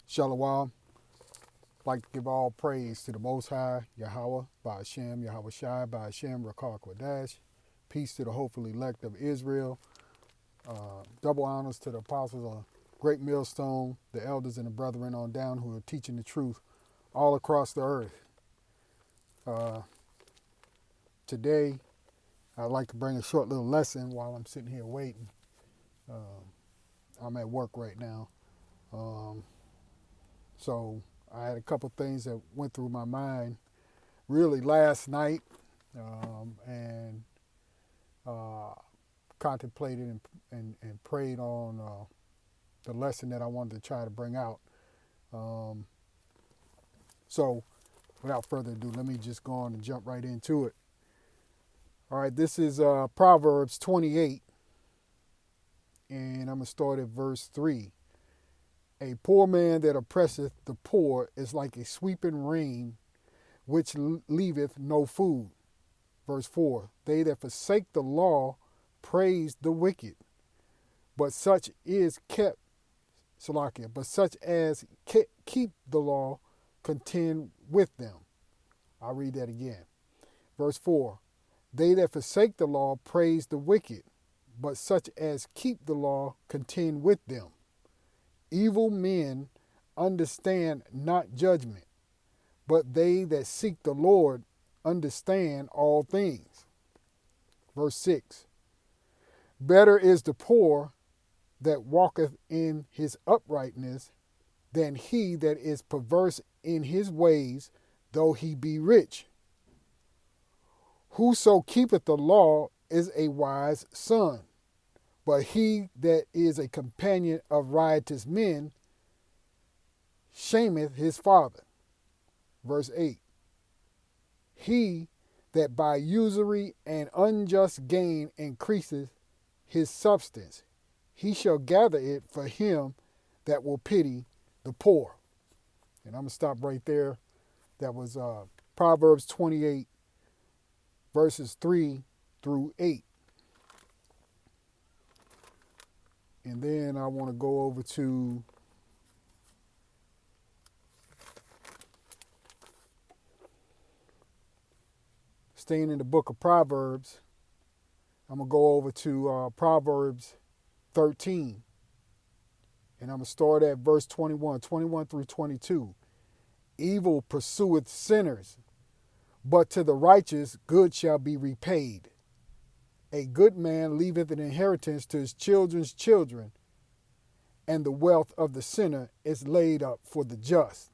Shalom. Like to give all praise to the Most High, Yahweh, by Hashem, Yahweh Shai, by Hashem, Rakar Kwadash. Peace to the hopeful elect of Israel. Double honors to the apostles of Great Millstone, the elders and the brethren on down who are teaching the truth all across the earth. Today, I'd like to bring a short little lesson while I'm sitting here waiting. I'm at work right now. So I had a couple things that went through my mind really last night, and contemplated and prayed on the lesson that I wanted to try to bring out. So without further ado, let me just go on and jump right into it. All right, this is Proverbs 28, and I'm going to start at verse 3. A poor man that oppresseth the poor is like a sweeping rain, which leaveth no food. Verse 4. They that forsake the law praise the wicked, but such as keep the law contend with them. I'll read that again. Verse 4. They that forsake the law praise the wicked, but such as keep the law contend with them. Evil men understand not judgment, but they that seek the Lord understand all things. Verse 6. Better is the poor that walketh in his uprightness than he that is perverse in his ways, though he be rich. Whoso keepeth the law is a wise son, but he that is a companion of riotous men shameth his father. Verse 8. He that by usury and unjust gain increaseth his substance, he shall gather it for him that will pity the poor. And I'm going to stop right there. That was Proverbs 28, verses 3 through 8. And then I want to go over to staying in the book of Proverbs. I'm going to go over to Proverbs 13. And I'm going to start at verse 21 through 22. Evil pursueth sinners, but to the righteous good shall be repaid. A good man leaveth an inheritance to his children's children, and the wealth of the sinner is laid up for the just.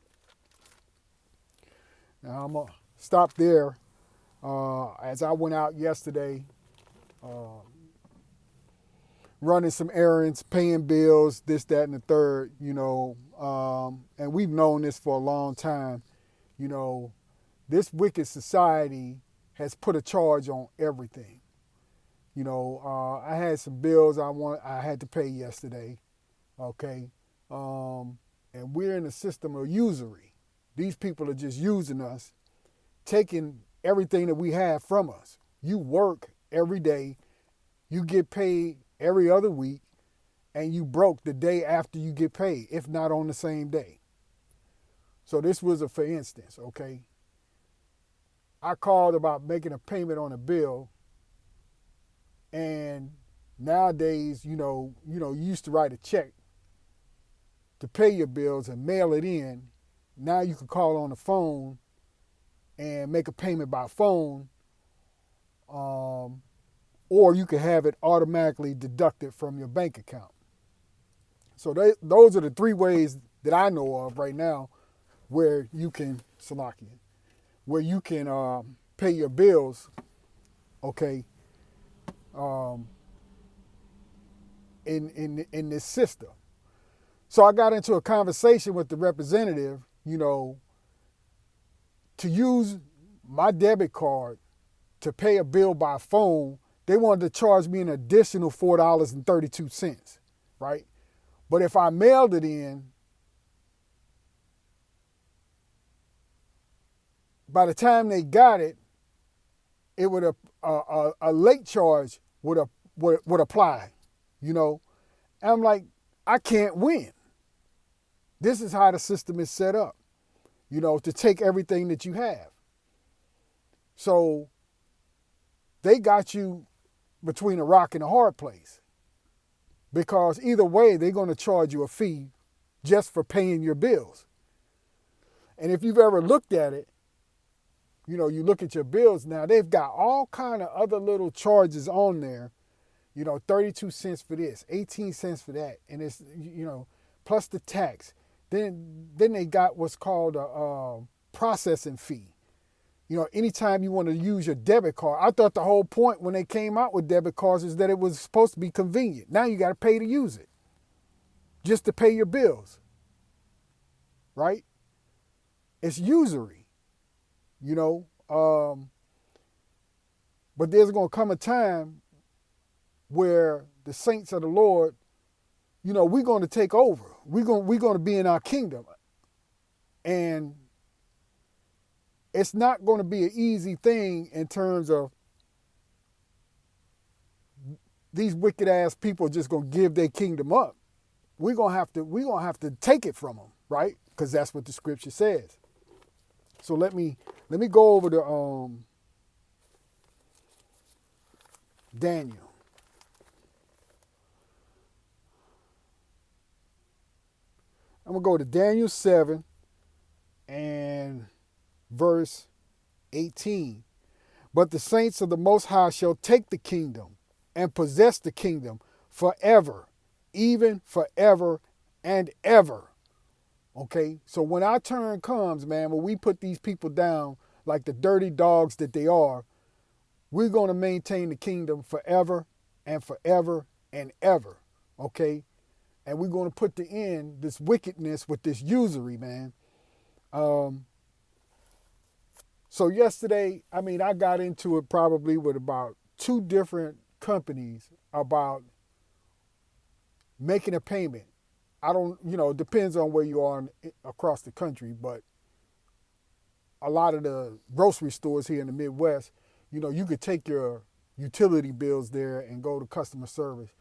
Now I'm going to stop there. As I went out yesterday, running some errands, paying bills, this, that, and the third, and we've known this for a long time. This wicked society has put a charge on everything. I had some bills I had to pay yesterday, okay? And we're in a system of usury. These people are just using us, taking everything that we have from us. You work every day, you get paid every other week, and you broke the day after you get paid, if not on the same day. So this was a for instance, okay? I called about making a payment on a bill. And nowadays, you used to write a check to pay your bills and mail it in. Now you can call on the phone and make a payment by phone, or you can have it automatically deducted from your bank account. So those are the three ways that I know of right now where you can, pay your bills, okay, in this system. So I got into a conversation with the representative, to use my debit card to pay a bill by phone. They wanted to charge me an additional $4.32, right? But if I mailed it in, by the time they got it, it would a late charge would apply, And I'm like, I can't win. This is how the system is set up, to take everything that you have. So they got you between a rock and a hard place, because either way, they're going to charge you a fee just for paying your bills. And if you've ever looked at it, you look at your bills now, they've got all kind of other little charges on there, 32 cents for this, 18 cents for that. And it's, plus the tax. Then they got what's called a processing fee. Anytime you want to use your debit card, I thought the whole point when they came out with debit cards is that it was supposed to be convenient. Now you got to pay to use it, just to pay your bills, right? It's usury, but there's going to come a time where the saints of the Lord, we're going to take over. We're going to be in our kingdom. And it's not going to be an easy thing in terms of these wicked ass people just going to give their kingdom up. We're going to have to take it from them, right? Because that's what the scripture says. So let me go over to Daniel. I'm going to go to Daniel 7 and verse 18. But the saints of the Most High shall take the kingdom and possess the kingdom forever, even forever and ever. Okay, so when our turn comes, man, when we put these people down like the dirty dogs that they are, we're going to maintain the kingdom forever and forever and ever. Okay, and we're going to put to end this wickedness with this usury, man. So yesterday, I got into it probably with about 2 different companies about making a payment. I don't, it depends on where you are across the country, but a lot of the grocery stores here in the Midwest, you could take your utility bills there and go to customer service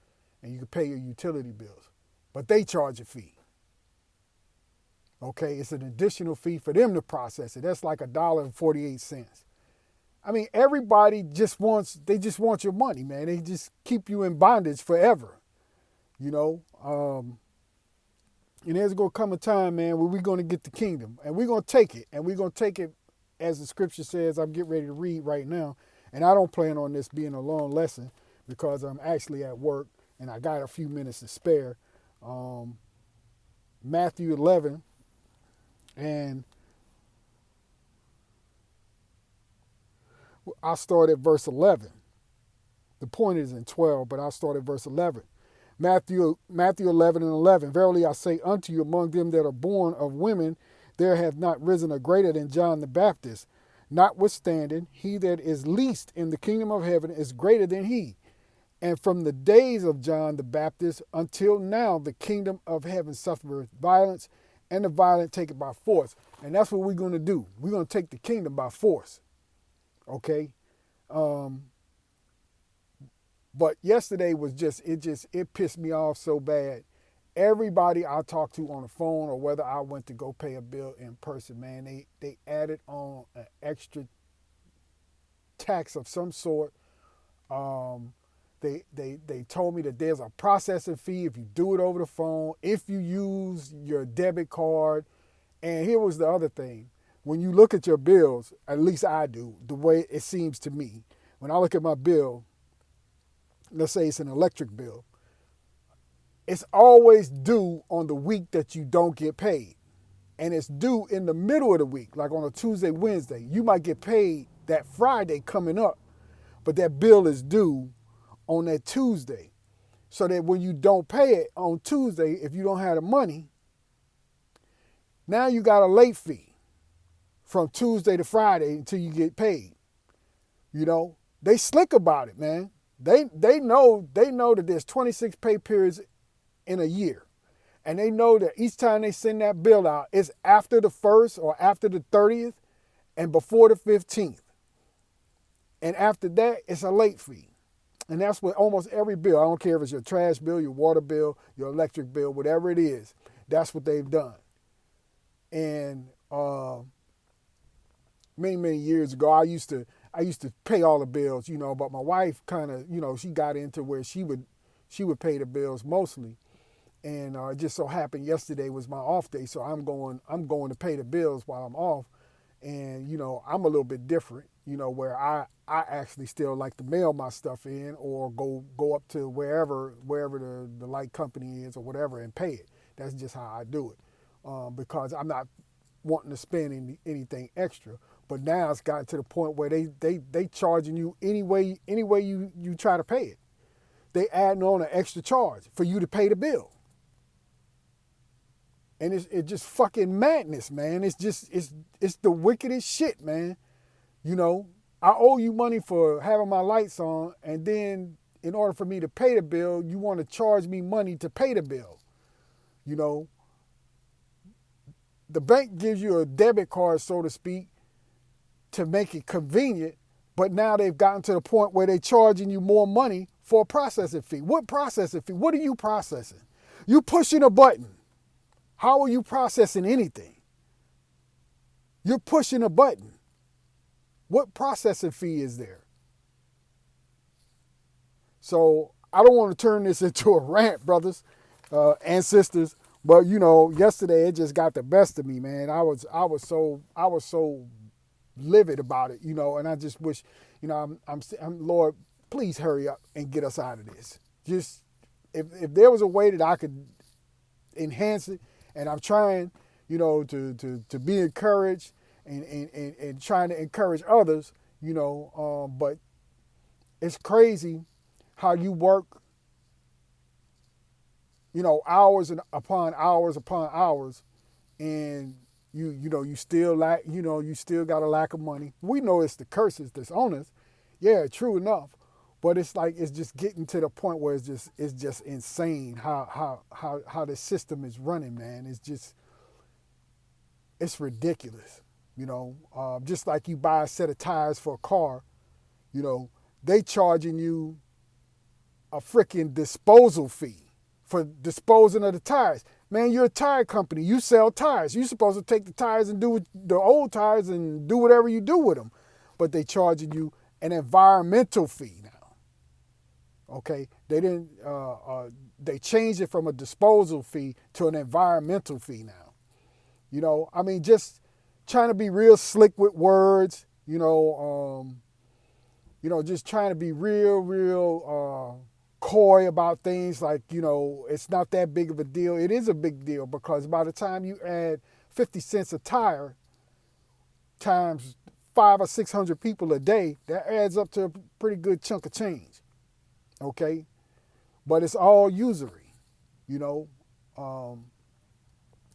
and you could pay your utility bills, but they charge a fee. Okay, it's an additional fee for them to process it. That's like $1.48. Everybody just wants your money, man. They just keep you in bondage forever, And there's going to come a time, man, where we're going to get the kingdom. And we're going to take it. And we're going to take it, as the scripture says, I'm getting ready to read right now. And I don't plan on this being a long lesson because I'm actually at work and I got a few minutes to spare. Matthew 11. And I'll start at verse 11. The point is in 12, but I'll start at verse 11. Matthew 11 and 11. Verily I say unto you, among them that are born of women, there hath not risen a greater than John the Baptist. Notwithstanding, he that is least in the kingdom of heaven is greater than he. And from the days of John the Baptist until now, the kingdom of heaven suffereth violence, and the violent take it by force. And that's what we're going to do. We're going to take the kingdom by force. Okay? But yesterday was it pissed me off so bad. Everybody I talked to on the phone or whether I went to go pay a bill in person, man, they added on an extra tax of some sort. They told me that there's a processing fee if you do it over the phone, if you use your debit card. And here was the other thing. When you look at your bills, at least I do, the way it seems to me, when I look at my bill, let's say it's an electric bill, it's always due on the week that you don't get paid. And it's due in the middle of the week, like on a Tuesday, Wednesday. You might get paid that Friday coming up, but that bill is due on that Tuesday. So that when you don't pay it on Tuesday, if you don't have the money, now you got a late fee from Tuesday to Friday until you get paid. They slick about it, man. They know that there's 26 pay periods in a year. And they know that each time they send that bill out, it's after the 1st or after the 30th and before the 15th. And after that, it's a late fee. And that's what almost every bill, I don't care if it's your trash bill, your water bill, your electric bill, whatever it is, that's what they've done. And many years ago, I used to pay all the bills, but my wife kind of, she got into where she would pay the bills mostly. And it just so happened yesterday was my off day, so I'm going to pay the bills while I'm off. And I'm a little bit different, where I actually still like to mail my stuff in or go up to wherever the light company is or whatever and pay it. That's just how I do it, because I'm not wanting to spend anything extra. But now it's gotten to the point where they charging you any way you try to pay it. They adding on an extra charge for you to pay the bill. And it's just fucking madness, man. It's the wickedest shit, man. I owe you money for having my lights on, and then in order for me to pay the bill, you want to charge me money to pay the bill. The bank gives you a debit card, so to speak, to make it convenient, but now they've gotten to the point where they're charging you more money for a processing fee. What processing fee? What are you processing? You pushing a button. How are you processing anything? You're pushing a button. What processing fee is there? So I don't want to turn this into a rant, brothers and sisters, but yesterday it just got the best of me, man. I was so livid about it, and I just wish, I'm Lord, please hurry up and get us out of this. Just if there was a way that I could enhance it. And I'm trying, to be encouraged and trying to encourage others, but it's crazy how you work, hours upon hours, and you still lack, you still got a lack of money. We know it's the curses that's on us. Yeah, true enough. But it's like it's just getting to the point where it's just insane how the system is running, man. It's ridiculous, Just like you buy a set of tires for a car, they charging you a freaking disposal fee for disposing of the tires. Man, you're a tire company. You sell tires. You're supposed to take the tires and do the old tires and do whatever you do with them, but they charging you an environmental fee now. Okay, they didn't. They changed it from a disposal fee to an environmental fee now. Just trying to be real slick with words. Just trying to be real coy about things. Like it's not that big of a deal. It is a big deal because by the time you add 50 cents a tire times 500 or 600 people a day, that adds up to a pretty good chunk of change. Okay, but it's all usury,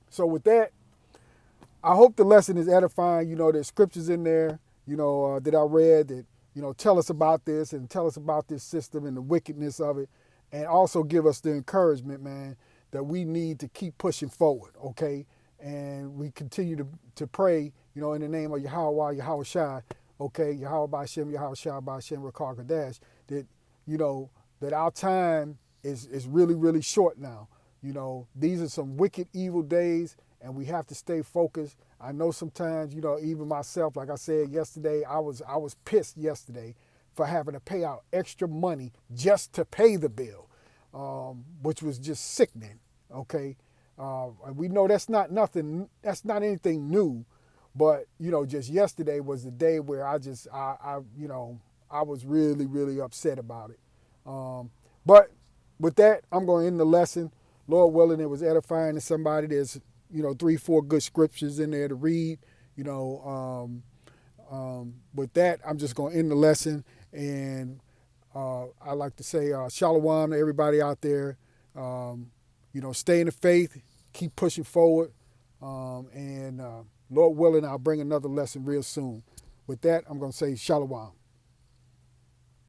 So with that, I hope the lesson is edifying. There's scriptures in there, that I read that, tell us about this and tell us about this system and the wickedness of it, and also give us the encouragement, man, that we need to keep pushing forward. Okay, and we continue to pray, in the name of Yahweh, Yahweh Shai, okay, Yahweh B'Shem, Yahweh Shai B'Shem, Rakar Kadash, that that our time is really, really short now. These are some wicked, evil days, and we have to stay focused. I know sometimes, even myself, like I said yesterday, I was pissed yesterday for having to pay out extra money just to pay the bill, which was just sickening. Okay, we know that's not anything new, but just yesterday was the day where I was really, really upset about it. But with that, I'm going to end the lesson. Lord willing, it was edifying to somebody. There's, 3-4 good scriptures in there to read. With that, I'm just going to end the lesson. And I like to say shalom to everybody out there. Stay in the faith, keep pushing forward. And Lord willing, I'll bring another lesson real soon. With that, I'm going to say shalom.